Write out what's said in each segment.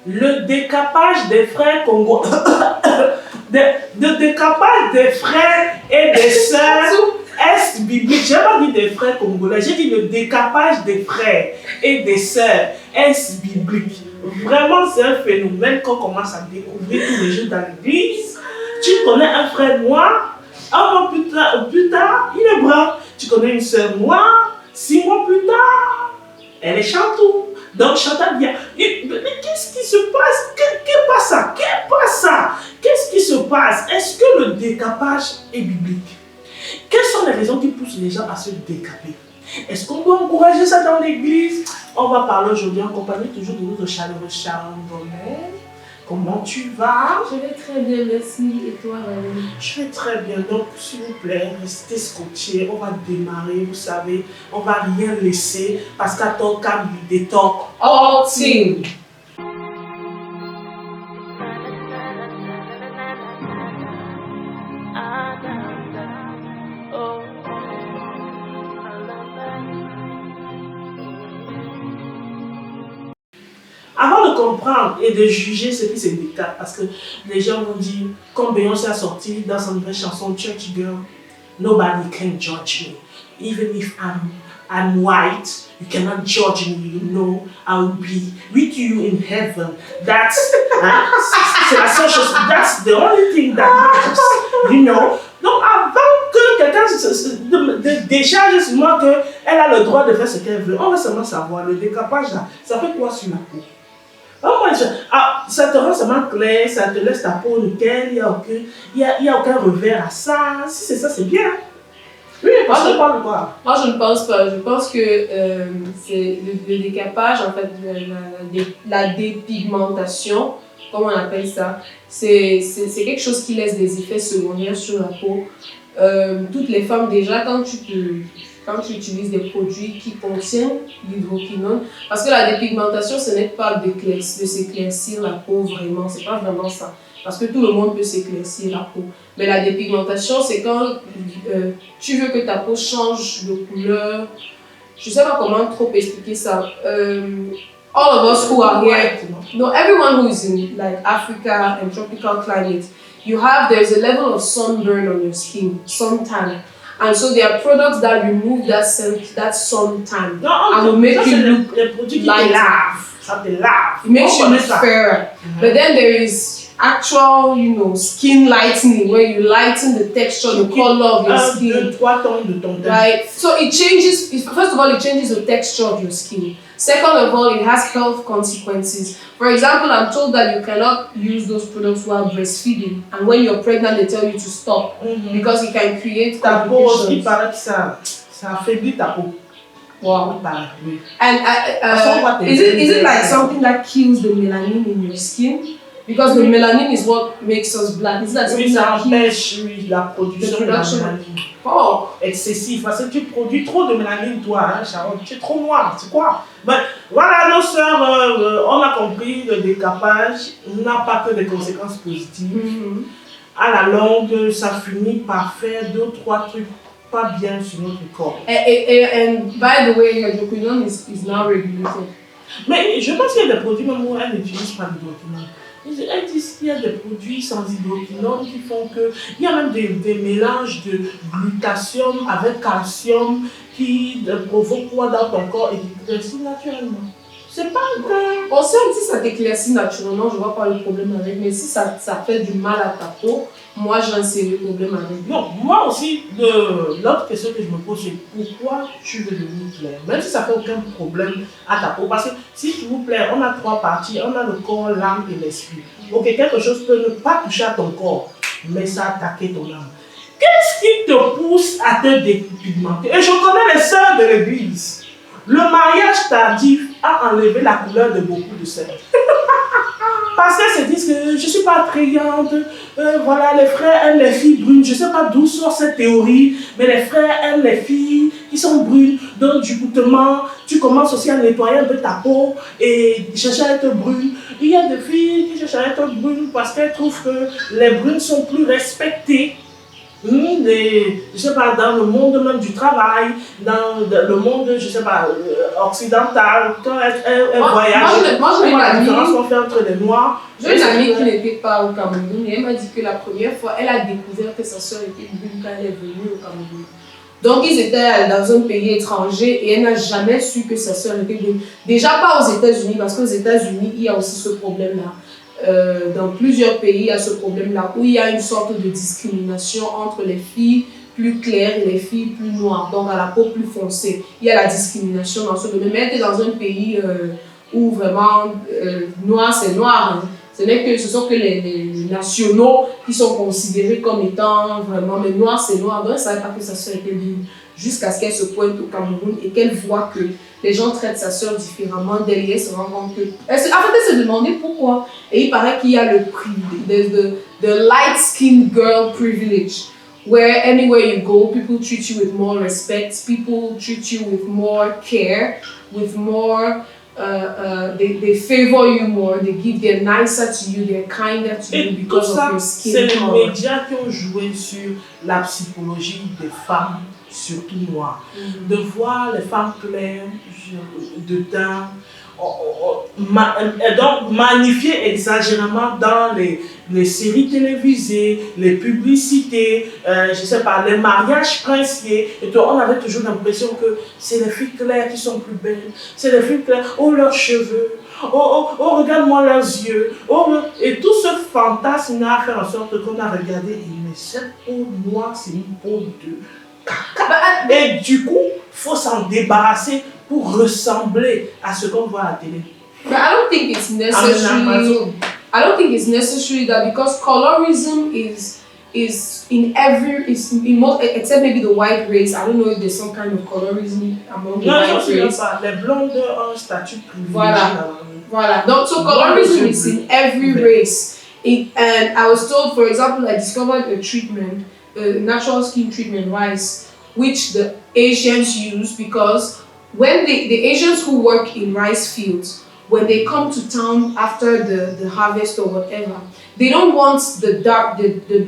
le décapage des frères congolais, le décapage des frères et des sœurs est biblique. Je n'ai pas dit des frères congolais, j'ai dit le décapage des frères et des sœurs est biblique. Vraiment, c'est un phénomène qu'on commence à découvrir tous les jours dans l'église. Tu connais un frère noir, un mois plus tard, il est brun. Tu connais une sœur noire, 6 mois plus tard, elle est chantou. Donc, Chantal bien. Mais qu'est-ce qui se passe? Qu'est-ce passe ça? Qu'est-ce qui se passe? Est-ce que le décapage est biblique? Quelles sont les raisons qui poussent les gens à se décaper? Est-ce qu'on doit encourager ça dans l'église? On va parler aujourd'hui en compagnie toujours de notre chaleureux Sharon Bonnet. Comment tu vas? Je vais très bien, merci. Et toi, Valérie? Je vais très bien. Donc, s'il vous plaît, restez scotchés. On va démarrer, vous savez. On va rien laisser parce qu'à ton calme, il détoque. All team. Avant de comprendre et de juger ce qui se décale, parce que les gens vont dire, comme Beyoncé a sorti dans son nouvelle chanson Church Girl, nobody can judge me. Even if I'm white, you cannot judge me, you know, I will be with you in heaven. That's, c'est la seule chose, that's the only thing that matters, you know. Donc avant que quelqu'un décharge sur moi qu'elle a le droit de faire ce qu'elle veut, on va seulement savoir, le décapage là, ça fait quoi sur la peau? Ça te rend seulement clair, ça te laisse ta peau nickel, il n'y a aucun revers à ça. Si c'est ça, c'est bien. Oui, parce que je parle de quoi? Moi, je ne pense pas. Je pense que c'est le décapage, en fait, la dépigmentation, comme on appelle ça, c'est quelque chose qui laisse des effets secondaires sur la peau. Toutes les femmes, déjà, quand tu utilises des produits qui contiennent l'hydroquinone, parce que la dépigmentation, ce n'est pas de s'éclaircir la peau vraiment, c'est pas vraiment ça. Parce que tout le monde peut s'éclaircir la peau. Mais la dépigmentation, c'est quand tu veux que ta peau change de couleur. Je ne sais pas comment trop expliquer ça. All of us who are here, no, everyone who is in like Africa and tropical climate, there's a level of sunburn on your skin, suntan. And so there are products that remove that suntan and will make you look light. It makes you look fairer. But then there is actual, skin lightening, where you lighten the texture, the color of your skin. Right? So it changes, first of all, it changes the texture of your skin. Second of all, it has health consequences. For example, I'm told that you cannot use those products while breastfeeding. And when you're pregnant, they tell you to stop. Because it can create complications. Il paraît que ça affaiblit ta peau. Wow. And is it like something that kills the melanin in your skin? Because the melanin is what makes us black. Is that something ça that empêche la production de la mélanine. Oh, excessif, parce que tu produis trop de mélanine, toi, hein, Sharon. Tu es trop noir, c'est quoi? Mais voilà, nos sœurs, on a compris, le décapage n'a pas que des conséquences positives. À la longue, ça finit par faire 2-3 trucs pas bien sur notre corps. And by the way, hydroquinone is now regulated. Mais je pense qu'il y a des produits, même où elles n'utilisent pas l'hydroquinone. Elles disent qu'il y a des produits sans hydroquinone qui font que... Il y a même des mélanges de glutathium avec calcium qui provoquent quoi dans ton corps et qui t'éclaircissent naturellement. C'est pas que... On sait si ça t'éclaircit naturellement, je vois pas le problème avec. Mais si ça fait du mal à ta peau, moi j'ai un sérieux problème avec. Non, moi aussi, l'autre question que je me pose, c'est pourquoi tu veux devenir clair? Même si ça fait aucun problème à ta peau. Parce que, s'il vous plaît, on a 3 parties. On a le corps, l'âme et l'esprit. Ok, quelque chose peut ne pas toucher à ton corps, mais ça attaquer ton âme. Qu'est-ce qui te pousse à te dépigmenter? Et je connais les sœurs de l'église. Le mariage tardif a enlevé la couleur de beaucoup de sœurs. Parce qu'elles se disent que je ne suis pas attrayante, voilà, les frères aiment les filles brunes. Je ne sais pas d'où sort cette théorie, mais les frères aiment les filles qui sont brunes. Donc, du coup, tu commences aussi à nettoyer un peu ta peau et chercher à être brune. Il y a des filles qui cherchent à être brunes parce qu'elles trouvent que les brunes sont plus respectées je sais pas, dans le monde même du travail, dans le monde, je sais pas, occidental, quand elle voyage, moi, j'ai elle une voit la amie, différence qu'on fait entre les Noirs. j'ai une amie qui n'était pas au Cameroun et elle m'a dit que la première fois, elle a découvert que sa soeur était brune quand elle est venue au Cameroun. Donc, ils étaient dans un pays étranger et elle n'a jamais su que sa soeur était brune. Déjà pas aux États-Unis, parce qu'aux États-Unis, il y a aussi ce problème-là. Dans plusieurs pays, il y a ce problème-là où il y a une sorte de discrimination entre les filles plus claires et les filles plus noires, donc à la peau plus foncée. Il y a la discrimination dans ce domaine. Mais elle était dans un pays où vraiment noir, c'est noir. Hein. Ce sont que les nationaux qui sont considérés comme étant vraiment, mais noir, c'est noir. Donc elle ne savait pas que sa soeur était brune jusqu'à ce qu'elle se pointe au Cameroun et qu'elle voit que les gens traitent sa soeur différemment d'elle et elle se rend compte que... En fait, elle se demandait pourquoi. Et il paraît qu'il y a le the light-skinned girl privilege, where anywhere you go, people treat you with more respect, people treat you with more care, with more... they favor you more, they're nicer to you, they're kinder to you because of your skin color. C'est les médias qui ont joué sur la psychologie des femmes, surtout noires. De voir les femmes claires, de teint, donc magnifiées exagérément dans les séries télévisées, les publicités, je sais pas, les mariages princiers. Et on avait toujours l'impression que c'est les filles claires qui sont plus belles, c'est les filles claires, oh leurs cheveux, oh regarde-moi leurs yeux, et tout ce fantasme a fait en sorte qu'on a regardé, mais cette peau noire, c'est une peau de caca. Et du coup, il faut s'en débarrasser pour ressembler à ce qu'on voit à la télé. But I don't think it's necessary. I don't think it's necessary that because colorism is in most, except maybe the white race. I don't know if there's some kind of colorism among the white race. Les blondes ont un statut privilégié. Voilà. Donc, so colorism is in every race. And I was told, for example, I discovered a treatment, natural skin treatment, rice, which the Asians use because when the Asians who work in rice fields, when they come to town after the harvest or whatever, they don't want the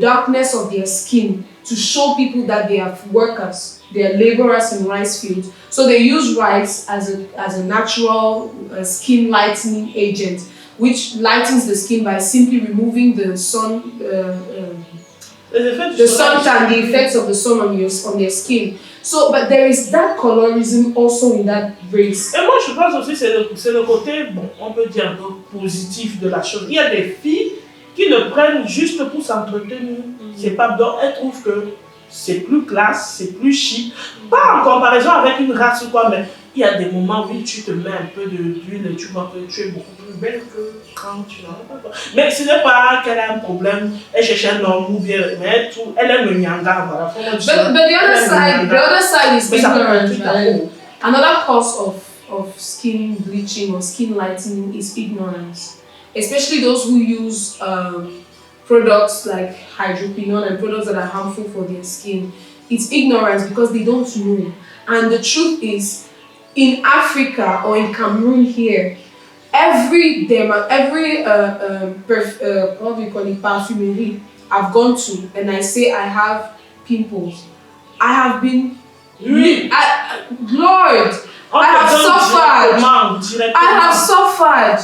darkness of their skin to show people that they are workers, they are laborers in rice fields. So they use rice as a natural skin lightening agent, which lightens the skin by simply removing the sun, the suntan, the effects of the sun on their skin. So, but there is that colorism also in that race. Et moi, je pense aussi que c'est le côté, bon, on peut dire un peu positif de la chose. Il y a des filles qui le prennent juste pour s'entretenir. C'est pas donc elles trouvent que c'est plus classe, c'est plus chic. Pas en comparaison avec une race ou quoi, mais il y a des moments où tu te mets un peu d'huile et tu vois que tu es beaucoup plus belle que quand tu n'en as pas. Mais ce n'est pas qu'elle a un problème, elle cherche un homme ou bien, mais tout, elle aime le nyanga, voilà. But the other side is ignorance, right? Another cause of skin bleaching or skin lightening is ignorance. Especially those who use products like hydroquinone and products that are harmful for their skin. It's ignorance because they don't know. And the truth is, in Africa or in Cameroon here, every what do you call it, perfumery I've gone to, and I say I have pimples, I have been, Lord, I have suffered.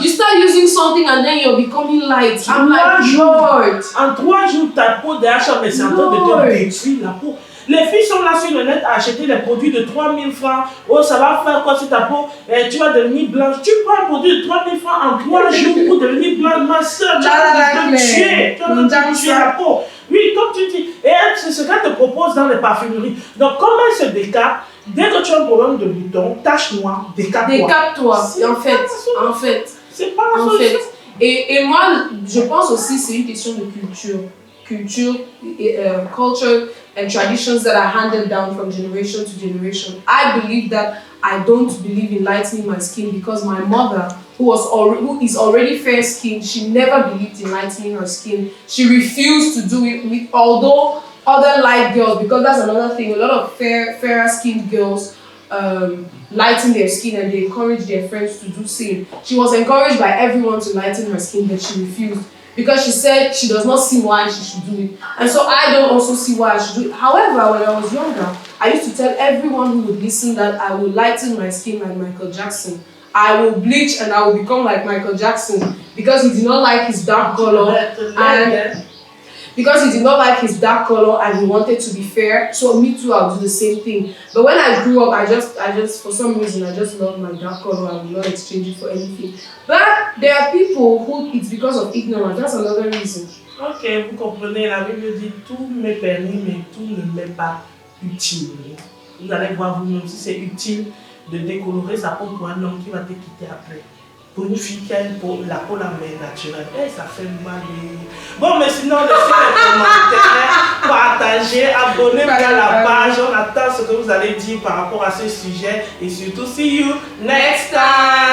You start using something and then you're becoming light. I'm like, Lord. En 3 jours, ta peau d'HM est en train de te détruire la peau. Les filles sont là sur le net à acheter des produits de 3 000 francs. Oh, ça va faire quoi sur ta peau? Tu vas devenir blanche. Tu prends un produit de 3 000 francs en 3 jours pour devenir blanche. Ma soeur, tu vas te tuer. Tu vas te tuer la peau. Oui, comme tu dis. Et c'est ce qu'elle te propose dans les parfumeries. Donc, comment elle se décape? Dès que tu as un problème de boutons, tache noire, décape-toi. Décape-toi. En fait. C'est pas la solution. Et moi, je pense aussi que c'est une question de culture. Culture and traditions that are handed down from generation to generation. I believe that I don't believe in lightening my skin because my mother, who is already fair-skinned, she never believed in lightening her skin. She refused to do it, although other light girls, because that's another thing, a lot of fairer-skinned girls lighten their skin and they encourage their friends to do same. She was encouraged by everyone to lighten her skin, but she refused. because she said she does not see why she should do it. And so I don't also see why I should do it. However, when I was younger, I used to tell everyone who would listen that I will lighten my skin like Michael Jackson. I will bleach and I will become like Michael Jackson because he did not like his dark color and because he did not like his dark color and he wanted to be fair. So me too, I'll do the same thing. But when I grew up, I just for some reason I just love my dark color and will not exchange it for anything. But there are people who it's because of ignorance. That's another reason. Ok, vous comprenez, la Bible dit tout m'est permis, mais tout ne m'est pas utile. Vous allez voir vous-même si c'est utile de décolorer sa peau pour un homme qui va te quitter après. Pour une fille qui a la peau la main naturelle, ça fait mal. Bon, mais sinon, laissez les commentaires, partagez, abonnez-vous à la page. On attend ce que vous allez dire par rapport à ce sujet. Et surtout, see you next time.